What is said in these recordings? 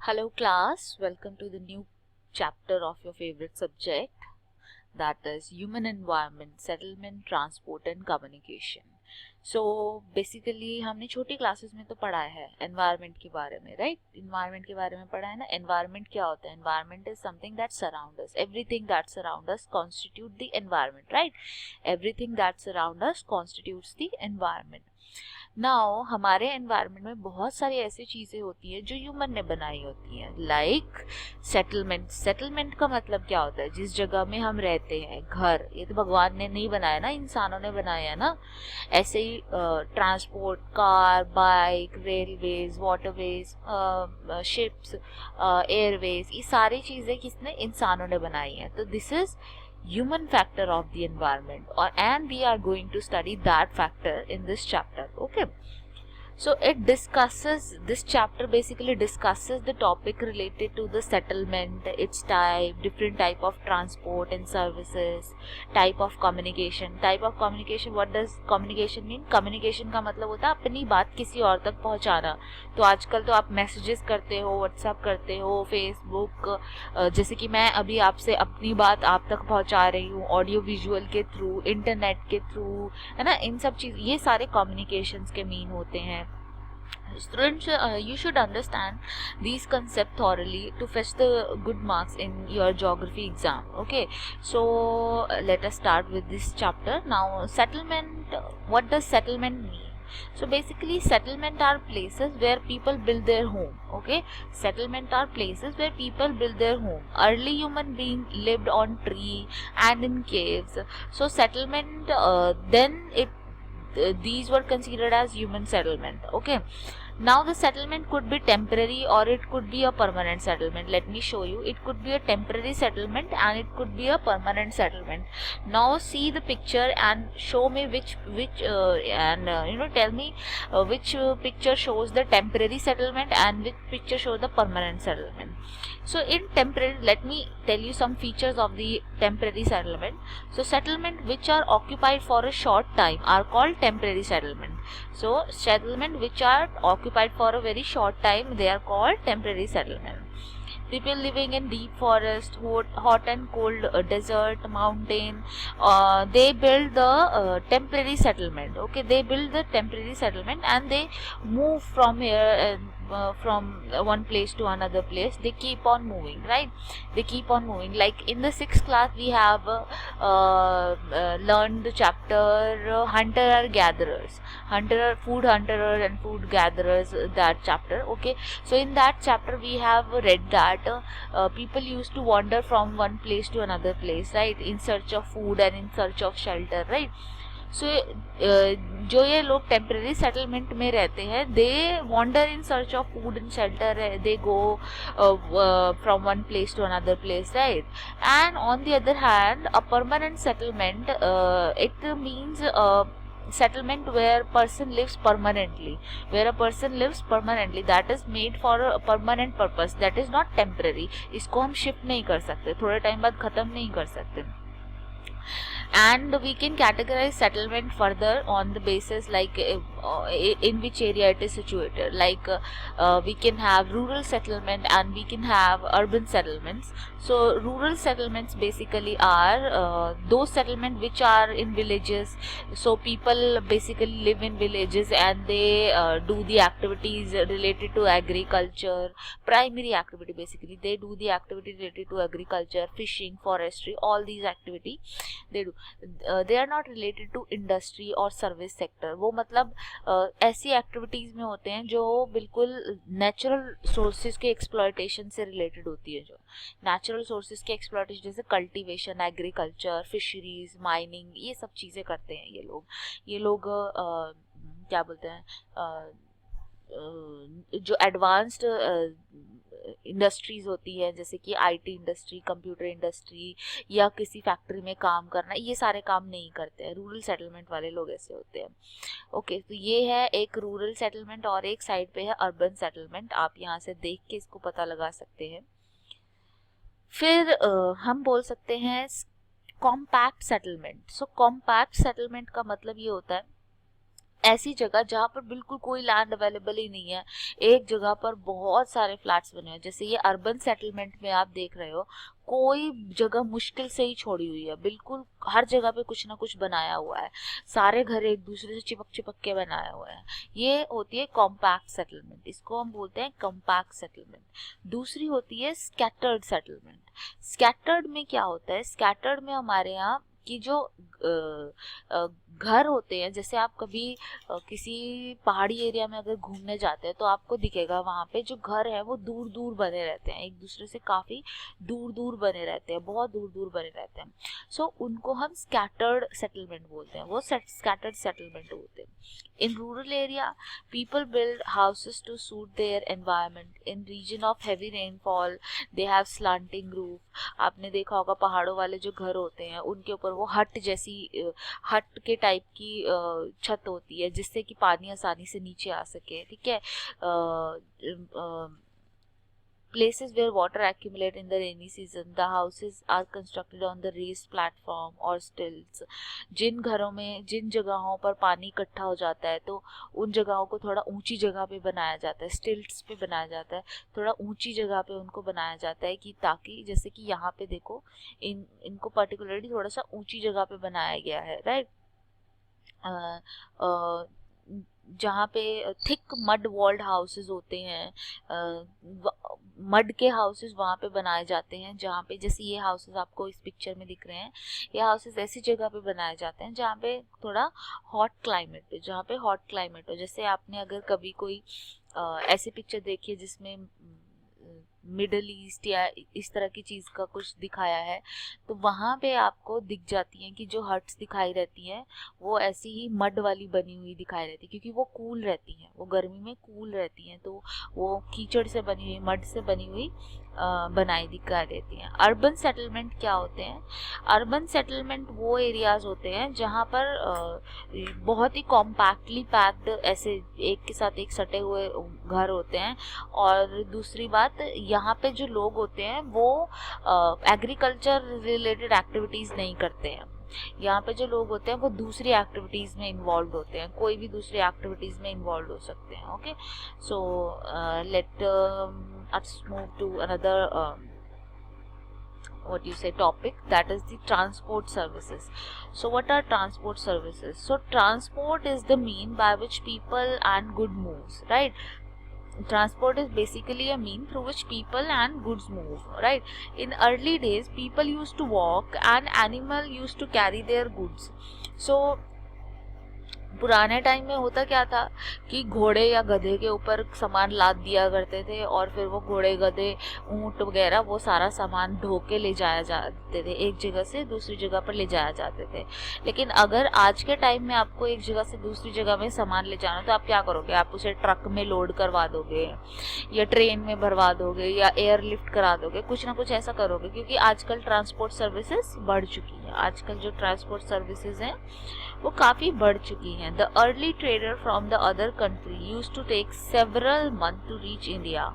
Hello class, welcome to the new chapter of your favorite subject, that is human environment, settlement, transport and communication. So basically हमने छोटी classes में तो पढ़ा है environment के बारे में, right? Environment के बारे में पढ़ा है ना. Environment क्या होता है? Environment is something that surrounds us. Everything that surrounds us constitute the environment, right? Everything that surrounds us constitutes the environment. Now हमारे एनवायरनमेंट में बहुत सारी ऐसी चीज़ें होती हैं जो ह्यूमन ने बनाई होती हैं, लाइक सेटलमेंट. सेटलमेंट का मतलब क्या होता है? जिस जगह में हम रहते हैं, घर. ये तो भगवान ने नहीं बनाया ना, इंसानों ने बनाया है ना. ऐसे ही transport, car, bike, railways, waterways, ships, airways, ये सारी चीज़ें किसने? इंसानों ने बनाई हैं. तो this is human factor of the environment, and we are going to study that factor in this chapter. Okay, so this chapter basically discusses the topic related to the settlement, its type, different type of transport and services, type of communication. What does communication mean? Communication का मतलब होता है अपनी बात किसी और तक पहुंचाना. तो आजकल तो आप मैसेजेस करते हो, व्हाट्सएप करते हो, फेसबुक, जैसे कि मैं अभी आपसे अपनी बात आप तक पहुंचा रही हूँ ऑडियो विजुअल के थ्रू, इंटरनेट के थ्रू, है ना. इन सब चीज, ये सारे कम्युनिकेशंस के मीन होते हैं. Students, you should understand these concepts thoroughly to fetch the good marks in your geography exam. Okay, so let us start with this chapter. Now, settlement. What does settlement mean? So basically, settlement are places where people build their home. Okay, settlement are places where people build their home. Early human being lived on tree and in caves. So settlement, these were considered as human settlement. Okay, now the settlement could be temporary or it could be a permanent settlement. Let me show you. It could be a temporary settlement and it could be a permanent settlement. Now see the picture and show me which tell me which picture shows the temporary settlement and which picture shows the permanent settlement. So in temporary, let me tell you some features of the temporary settlement. So settlement which are occupied for a short time are called temporary settlement. So settlement which are occupied for a very short time, they are called temporary settlement. People living in deep forest, hot and cold desert, mountain, they build the temporary settlement. Okay, they build the temporary settlement and they move from here from one place to another place. They keep on moving, right? They keep on moving. Like in the 6th class we have learned the chapter hunter gatherers, food hunter and food gatherers, that chapter. Okay, so in that chapter we have read that people used to wander from one place to another place, right, in search of food and in search of shelter, right. So जो ये लोग temporary settlement में रहते हैं, they wander in search of food and shelter, they go from one place to another place, right. And on the other hand, a permanent settlement, it means settlement where person lives permanently, that is made for a permanent purpose, that is not temporary. इसको हम shift नहीं कर सकते, थोड़े time बाद खत्म नहीं कर सकते. And we can categorize settlement further on the basis like in which area it is situated. Like we can have rural settlement and we can have urban settlements. So rural settlements basically are those settlements which are in villages. So people basically live in villages and they do the activities related to agriculture, primary activity. Basically they do the activity related to agriculture, fishing, forestry, all these activity they do. They are not related to industry or service sector. वो मतलब ऐसी activities में होते हैं जो बिल्कुल natural sources के exploitation से रिलेटेड होती है. जो नेचुरल सोर्सेज के एक्सप्लॉयटेशन, जैसे कल्टीवेशन, एग्रीकल्चर, फिशरीज, माइनिंग, ये सब चीज़ें करते हैं ये लोग क्या बोलते हैं, जो एडवांस्ड इंडस्ट्रीज होती है, जैसे कि आईटी इंडस्ट्री, कंप्यूटर इंडस्ट्री या किसी फैक्ट्री में काम करना, ये सारे काम नहीं करते हैं. रूरल सेटलमेंट वाले लोग ऐसे होते हैं. ओके, तो ये है एक रूरल सेटलमेंट और एक साइड पे है अर्बन सेटलमेंट. आप यहाँ से देख के इसको पता लगा सकते हैं. फिर हम बोल सकते हैं कॉम्पैक्ट सेटलमेंट. सो कॉम्पैक्ट सेटलमेंट का मतलब ये होता है ऐसी जगह जहाँ पर बिल्कुल कोई लैंड अवेलेबल ही नहीं है, एक जगह पर बहुत सारे फ्लैट्स बने हुए हैं। जैसे ये अर्बन सेटलमेंट में आप देख रहे हो, कोई जगह मुश्किल से ही छोड़ी हुई है, बिल्कुल हर जगह पे कुछ ना कुछ बनाया हुआ है, सारे घर एक दूसरे से चिपक चिपक के बनाए हुए हैं। ये होती है कॉम्पैक्ट सेटलमेंट, इसको हम बोलते हैं कॉम्पैक्ट सेटलमेंट। दूसरी होती है स्कैटर्ड सेटलमेंट। स्कैटर्ड में क्या होता है, स्कैटर्ड में हमारे यहाँ कि जो घर होते हैं, जैसे आप कभी किसी पहाड़ी एरिया में अगर घूमने जाते हैं तो आपको दिखेगा वहाँ पे जो घर है वो दूर दूर बने रहते हैं, एक दूसरे से काफ़ी दूर दूर बने रहते हैं, बहुत दूर दूर बने रहते हैं। सो उनको हम स्कैटर्ड सेटलमेंट बोलते हैं, वो स्कैटर्ड सेटलमेंट होते हैं। In rural area people build houses to suit their environment. In region of heavy rainfall they have slanting roof. आपने देखा होगा पहाड़ों वाले जो घर होते हैं उनके ऊपर वो हट जैसी हट के टाइप की छत होती है, जिससे कि पानी आसानी से नीचे आ सके, ठीक है। Places where water accumulate in the rainy season, the houses are constructed on the raised platform or stilts. जिन घरों में, जिन जगहों पर पानी इकट्ठा हो जाता है तो उन जगहों को थोड़ा ऊंची जगह पे बनाया जाता है, स्टिल्ट्स पे बनाया जाता है, थोड़ा ऊंची जगह पे उनको बनाया जाता है कि ताकि जैसे कि यहाँ पे देखो इनको पर्टिकुलरली थोड़ा सा ऊंची जगह पे बनाया गया है, राइट। जहाँ पे थिक मड वॉल्ड हाउसेस होते हैं, मड के हाउसेस वहाँ पे बनाए जाते हैं, जहाँ पे जैसे ये हाउसेस आपको इस पिक्चर में दिख रहे हैं, ये हाउसेस ऐसी जगह पे बनाए जाते हैं जहाँ पे थोड़ा हॉट क्लाइमेट हो, जहाँ पे हॉट क्लाइमेट हो। जैसे आपने अगर कभी कोई ऐसी पिक्चर देखी है जिसमें मिडल ईस्ट या इस तरह की चीज़ का कुछ दिखाया है, तो वहाँ पे आपको दिख जाती हैं कि जो हट्स दिखाई रहती हैं वो ऐसी ही मड वाली बनी हुई दिखाई रहती है, क्योंकि वो कूल रहती हैं, वो गर्मी में कूल रहती हैं, तो वो कीचड़ से बनी हुई, मड से बनी हुई बनाई दिखाई देती हैं। अर्बन सेटलमेंट क्या होते हैं, अर्बन सेटलमेंट वो एरियाज होते हैं जहाँ पर बहुत ही कॉम्पैक्टली पैक्ड ऐसे एक के साथ एक सटे हुए घर होते हैं। और दूसरी बात, यहाँ पे जो लोग होते हैं वो एग्रीकल्चर रिलेटेड एक्टिविटीज़ नहीं करते हैं। यहाँ पे जो लोग होते हैं वो दूसरी एक्टिविटीज़ में इन्वॉल्व होते हैं, कोई भी दूसरी एक्टिविटीज़ में इन्वॉल्व हो सकते हैं। Okay, so let us move to another what you say topic, that is the transport services. So what are transport services? So transport is the mean by which people and good moves, right? Transport is basically a mean through which people and goods move, right? In early days people used to walk and animal used to carry their goods. So पुराने time में होता क्या था कि घोड़े या गधे के ऊपर सामान लाद दिया करते थे और फिर वो घोड़े, गधे, ऊंट वगैरह वो सारा सामान ढो के ले जाया जाते थे, एक जगह से दूसरी जगह पर ले जाया जाते थे। लेकिन अगर आज के टाइम में आपको एक जगह से दूसरी जगह में सामान ले जाना तो आप क्या करोगे, आप उसे ट्रक में लोड करवा दोगे या ट्रेन में भरवा दोगे या एयरलिफ्ट करा दोगे, कुछ ना कुछ ऐसा करोगे, क्योंकि आजकल ट्रांसपोर्ट सर्विसेज बढ़ चुकी है। आजकल जो ट्रांसपोर्ट सर्विसेज हैं वो काफ़ी बढ़ चुकी हैं। The early trader from the other country used to take several months to reach India.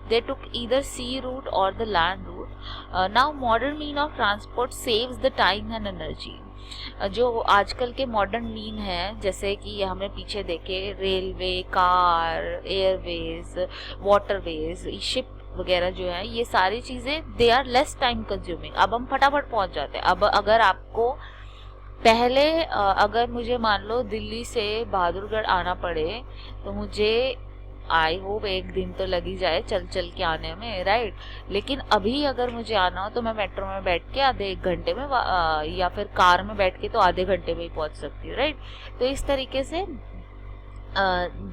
They took either sea route or the land route. Now modern mean of transport saves the time and energy. जो आजकल के modern mean हैं, जैसे कि हमें पीछे देखे, railway, car, airways, waterways, ship वगैरह जो है, ये सारी चीज़ें they are less time consuming. अब हम फटाफट पहुंच जाते हैं। अब अगर आपको पहले अगर मुझे मान लो दिल्ली से बहादुरगढ़ आना पड़े तो मुझे आई होप एक दिन तो लगी जाए चल चल के आने में, राइट। लेकिन अभी अगर मुझे आना हो तो मैं मेट्रो में बैठ के आधे एक घंटे में या फिर कार में बैठ के तो आधे घंटे में ही पहुंच सकती हूँ, राइट। तो इस तरीके से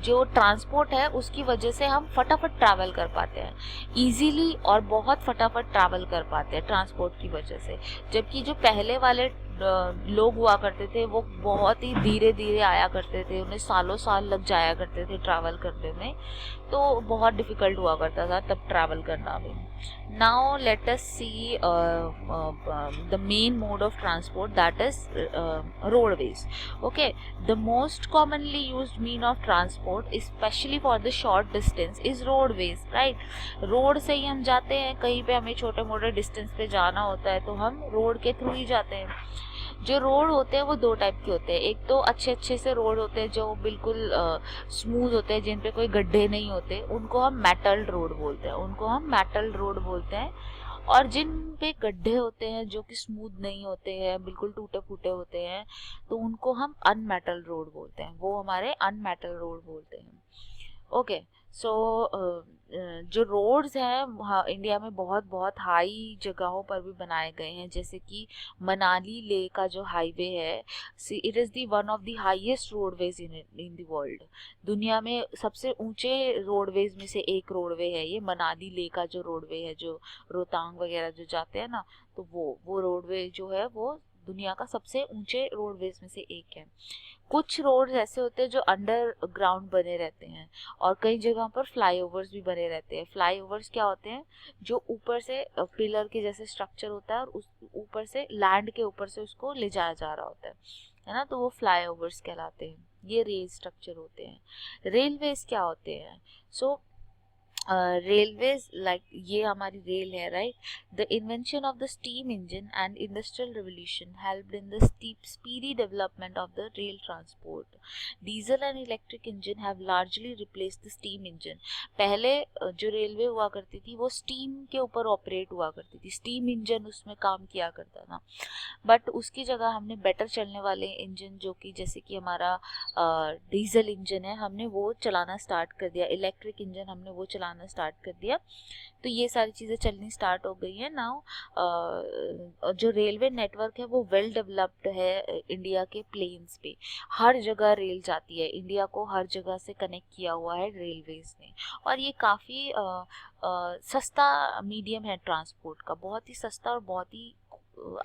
जो ट्रांसपोर्ट है उसकी वजह से हम फटाफट ट्रैवल कर पाते हैं, इजीली और बहुत फटाफट ट्रैवल कर पाते हैं ट्रांसपोर्ट की वजह से। जबकि जो पहले वाले लोग हुआ करते थे वो बहुत ही धीरे धीरे आया करते थे, उन्हें सालों साल लग जाया करते थे ट्रैवल करने में, तो बहुत डिफ़िकल्ट हुआ करता था तब ट्रैवल करना भी। Now let us see the main mode of transport, that is roadways. Okay, the most commonly used mean of transport specially for the short distance is roadways, right. Road से ही हम जाते हैं, कहीं पे हमें छोटे मोटे डिस्टेंस पे जाना होता है तो हम रोड के थ्रू ही जाते हैं। जो रोड होते हैं वो दो टाइप के होते हैं, एक तो अच्छे अच्छे से रोड होते हैं जो बिल्कुल स्मूथ होते हैं, जिन पे कोई गड्ढे नहीं होते, उनको हम मेटल रोड बोलते हैं, और जिन पे गड्ढे होते हैं जो कि स्मूथ नहीं होते हैं, बिल्कुल टूटे फूटे होते हैं, तो उनको हम अनमेटल रोड बोलते हैं, वो हमारे अनमेटल रोड बोलते हैं। ओके, सो जो रोड्स हैं इंडिया में बहुत बहुत हाई जगहों पर भी बनाए गए हैं, जैसे कि मनाली लेह का जो हाईवे है, it is the one of the highest roadways in the world. दुनिया में सबसे ऊंचे रोडवेज में से एक रोडवे है ये मनाली लेह का जो रोडवे है, जो रोहतांग वगैरह जो जाते हैं ना, तो वो रोडवे जो है वो दुनिया का सबसे ऊंचे रोडवेज में से एक है। कुछ रोड्स ऐसे होते हैं जो अंडरग्राउंड बने रहते हैं, और कई जगहों पर फ्लाईओवर्स भी बने रहते हैं। फ्लाईओवर्स क्या होते हैं, जो ऊपर से पिलर के जैसे स्ट्रक्चर होता है और उस ऊपर से लैंड के ऊपर से उसको ले जाया जा रहा होता है ना, तो वो फ्लाईओवर्स कहलाते हैं। ये रेल स्ट्रक्चर होते हैं। रेलवेज क्या होते हैं? सो रेलवेज लाइक ये हमारी रेल है, right. The invention of the steam engine and industrial revolution helped in the speedy development of the rail transport. Diesel and electric engine have largely replaced the steam engine. पहले जो railway हुआ करती थी वो steam के ऊपर operate हुआ करती थी, स्टीम इंजन उसमें काम किया करता था, बट उसकी जगह हमने बेटर चलने वाले इंजन, जो कि जैसे कि हमारा डीजल इंजन है, हमने वो चलाना स्टार्ट कर दिया, इलेक्ट्रिक इंजन हमने वो चलाना स्टार्ट कर दिया। तो ये सारी चीज़ें चलनी स्टार्ट हो गई है नाउ। जो रेलवे नेटवर्क है वो वेल डेवलप्ड है इंडिया के प्लेन्स पे, हर जगह रेल जाती है, इंडिया को हर जगह से कनेक्ट किया हुआ है रेलवेज ने, और ये काफ़ी सस्ता मीडियम है ट्रांसपोर्ट का, बहुत ही सस्ता और बहुत ही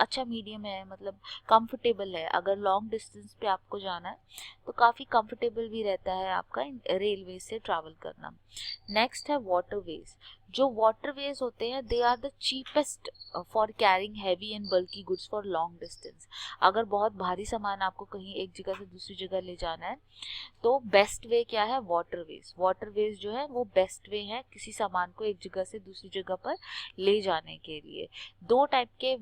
अच्छा मीडियम है, मतलब कंफर्टेबल है। अगर लॉन्ग डिस्टेंस पे आपको जाना है तो काफ़ी कंफर्टेबल भी रहता है आपका रेलवे से ट्रैवल करना। नेक्स्ट है वाटरवेज। जो वाटरवेज होते हैं they are the cheapest for carrying heavy and bulky goods for long distance. अगर बहुत भारी सामान आपको कहीं एक जगह से दूसरी जगह ले जाना है तो बेस्ट वे क्या है? वाटरवेज। वाटरवेज जो है वो बेस्ट वे है किसी सामान को एक जगह से दूसरी जगह पर ले जाने के लिए। दो टाइप के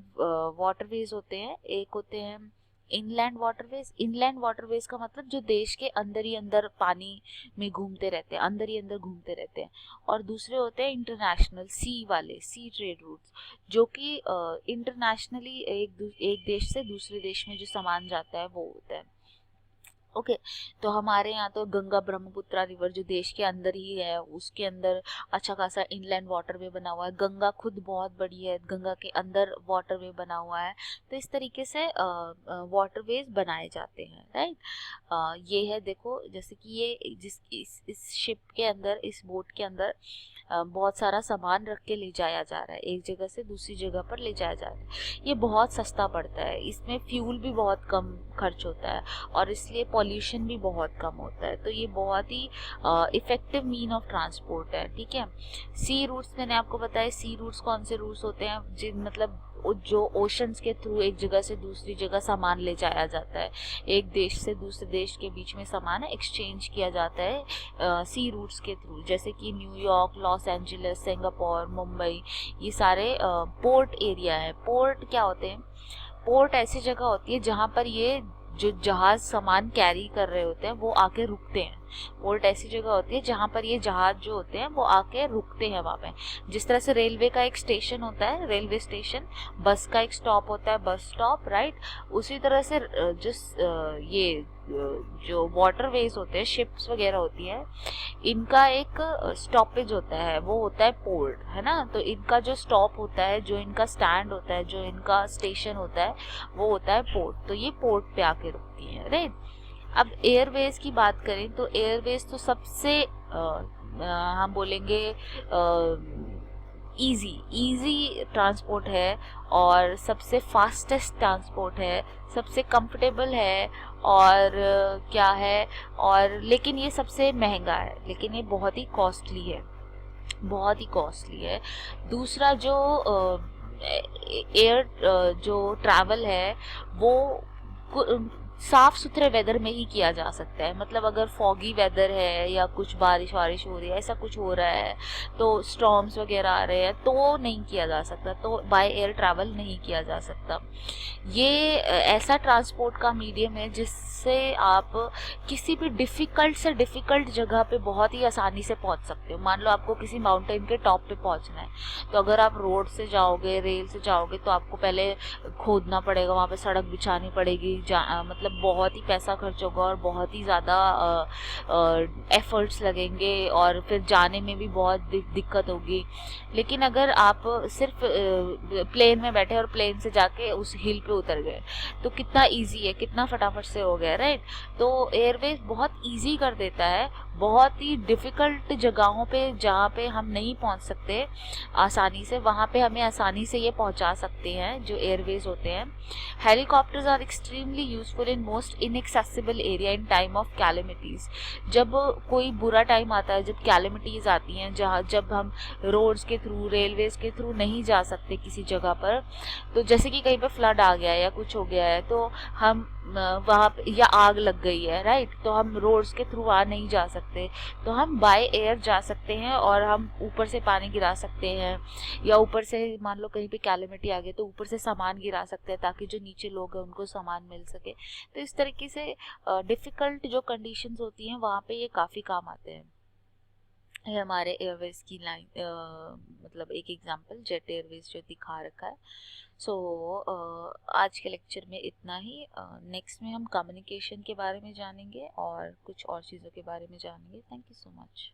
वाटरवेज होते हैं, एक होते हैं इनलैंड वाटरवेज। इनलैंड वाटरवेज का मतलब जो देश के अंदर ही अंदर पानी में घूमते रहते हैं, अंदर ही अंदर घूमते रहते हैं, और दूसरे होते हैं इंटरनेशनल सी वाले, सी ट्रेड रूट्स, जो कि इंटरनेशनली एक देश से दूसरे देश में जो सामान जाता है वो होता है। ओके, तो हमारे यहाँ तो गंगा ब्रह्मपुत्रा रिवर जो देश के अंदर ही है, उसके अंदर अच्छा खासा इनलैंड वाटरवे बना हुआ है। गंगा खुद बहुत बड़ी है, गंगा के अंदर वाटरवे बना हुआ है। तो इस तरीके से वाटरवेज बनाए जाते हैं, राइट। ये है, देखो, जैसे कि ये इस शिप के अंदर, इस बोट के अंदर बहुत सारा सामान रख के ले जाया जा रहा है, एक जगह से दूसरी जगह पर ले जाया जा रहा है। ये बहुत सस्ता पड़ता है, इसमें फ्यूल भी बहुत कम खर्च होता है और इसलिए पॉल्यूशन भी बहुत कम होता है। तो ये बहुत ही इफेक्टिव मीन ऑफ ट्रांसपोर्ट है, ठीक है। सी रूट्स मैंने आपको बताया। सी रूट्स कौन से रूट्स होते हैं? जिन मतलब जो ओशंस के थ्रू एक जगह से दूसरी जगह सामान ले जाया जाता है, एक देश से दूसरे देश के बीच में सामान एक्सचेंज किया जाता है सी रूट्स के थ्रू, जैसे कि New York, Los Angeles, Singapore, Mumbai, ये सारे पोर्ट एरिया है। पोर्ट क्या होते हैं? पोर्ट ऐसी जगह होती है जहाँ पर ये जो जहाज सामान कैरी कर रहे होते हैं वो आके रुकते हैं। पोर्ट ऐसी जगह होती है जहाँ पर ये जहाज जो होते हैं वो आके रुकते हैं वहाँ पे। जिस तरह से रेलवे का एक स्टेशन होता है, रेलवे स्टेशन, बस का एक स्टॉप होता है, बस स्टॉप, राइट। उसी तरह से ये जो वाटरवेज होते हैं, शिप्स वगैरह होती है, इनका एक स्टॉपेज होता है, वो होता है पोर्ट, है ना। तो इनका जो स्टॉप होता है, जो इनका स्टैंड होता है, जो इनका स्टेशन होता है, वो होता है पोर्ट। तो ये पोर्ट पे आके रुकती है, राइट। अब एयरवेज की बात करें तो एयरवेज तो सबसे हम बोलेंगे इजी ट्रांसपोर्ट है और सबसे फास्टेस्ट ट्रांसपोर्ट है, सबसे कंफर्टेबल है और क्या है, और लेकिन ये सबसे महंगा है, लेकिन ये बहुत ही कॉस्टली है, बहुत ही कॉस्टली है। दूसरा जो एयर जो ट्रैवल है वो साफ सुथरे वेदर में ही किया जा सकता है। मतलब अगर फॉगी वेदर है या कुछ बारिश वारिश हो रही है, ऐसा कुछ हो रहा है, तो स्टॉर्म्स वगैरह आ रहे हैं, तो नहीं किया जा सकता, तो बाय एयर ट्रैवल नहीं किया जा सकता। ये ऐसा ट्रांसपोर्ट का मीडियम है जिससे आप किसी भी डिफ़िकल्ट से डिफ़िकल्ट जगह पे बहुत ही आसानी से पहुंच सकते हो। मान लो आपको किसी माउंटेन के टॉप पे पहुंचना है, तो अगर आप रोड से जाओगे, रेल से जाओगे, तो आपको पहले खोदना पड़ेगा, वहाँ पे सड़क बिछानी पड़ेगी, मतलब बहुत ही पैसा खर्च होगा और बहुत ही ज़्यादा एफर्ट्स लगेंगे और फिर जाने में भी बहुत दिक्कत होगी। लेकिन अगर आप सिर्फ प्लेन में बैठे और प्लेन से जाके उस हिल पे उतर गए, तो कितना इजी है, कितना फटाफट से हो गया, राइट। तो एयरवेज बहुत इजी कर देता है बहुत ही डिफ़िकल्ट जगहों पे जहाँ पे हम नहीं पहुँच सकते आसानी से, वहाँ पे हमें आसानी से ये पहुँचा सकते हैं जो एयरवेज होते हैं। Helicopters are extremely useful in most inaccessible area in time of calamities. जब कोई बुरा टाइम आता है, जब कैलेमिटीज़ आती हैं, जब हम रोड्स के थ्रू, रेलवेज के थ्रू नहीं जा सकते किसी जगह पर, तो जैसे कि कहीं पे फ्लड आ गया है या कुछ हो गया है, तो हम वहाँ पे, या आग लग गई है, राइट, तो हम रोड्स के थ्रू आ नहीं जा सकते, तो हम बाय एयर जा सकते हैं और हम ऊपर से पानी गिरा सकते हैं, या ऊपर से मान लो कहीं पे कैलेमिटी आ गई तो ऊपर से सामान गिरा सकते हैं ताकि जो नीचे लोग हैं उनको सामान मिल सके। तो इस तरीके से डिफ़िकल्ट जो कंडीशंस होती हैं वहाँ पे ये काफ़ी काम आते हैं। ये हमारे एयरवेज की लाइन, मतलब एक एग्जांपल जेट एयरवेज जो दिखा रखा है। सो आज के लेक्चर में इतना ही। नेक्स्ट में हम कम्युनिकेशन के बारे में जानेंगे और कुछ और चीज़ों के बारे में जानेंगे। Thank you so much.